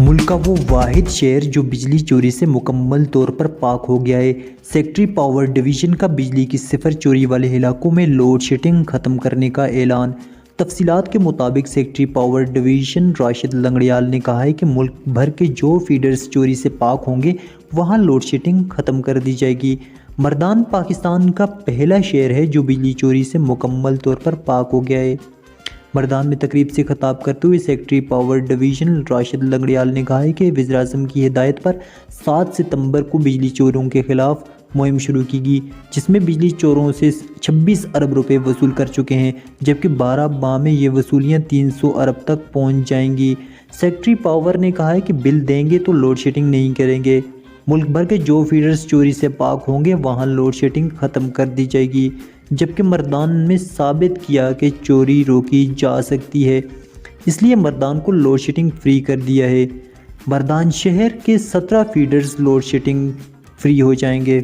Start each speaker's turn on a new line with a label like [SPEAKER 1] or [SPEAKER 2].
[SPEAKER 1] ملک کا وہ واحد شہر جو بجلی چوری سے مکمل طور پر پاک ہو گیا ہے۔ سیکٹری پاور ڈویژن کا بجلی کی صفر چوری والے علاقوں میں لوڈ شیڈنگ ختم کرنے کا اعلان۔ تفصیلات کے مطابق secretary power division Rashid Langrial نے کہا ہے کہ ملک بھر کے جو فیڈرز چوری سے پاک ہوں گے وہاں لوڈ شیڈنگ ختم کر دی جائے گی۔ مردان پاکستان کا پہلا شہر ہے جو بجلی چوری سے مکمل طور پر پاک ہو گیا ہے۔ مردان میں تقریب سے خطاب کرتے ہوئے secretary power division Rashid Langrial نے کہا ہے کہ وزیراعظم کی ہدایت پر 7 ستمبر کو بجلی چوروں کے خلاف مہم شروع کی گئی، جس میں بجلی چوروں سے 26 ارب روپے وصول کر چکے ہیں، جبکہ 12 ماہ میں یہ وصولیاں 300 ارب تک پہنچ جائیں گی۔ سیکٹری پاور نے کہا ہے کہ بل دیں گے تو لوڈ شیڈنگ نہیں کریں گے۔ ملک بھر کے جو فیڈرز چوری سے پاک ہوں گے وہاں لوڈ شیڈنگ ختم کر دی جائے گی، جبکہ مردان میں ثابت کیا کہ چوری روکی جا سکتی ہے، اس لیے مردان کو لوڈ شیڈنگ فری کر دیا ہے۔ مردان شہر کے 17 فیڈرز لوڈ شیڈنگ فری ہو جائیں گے۔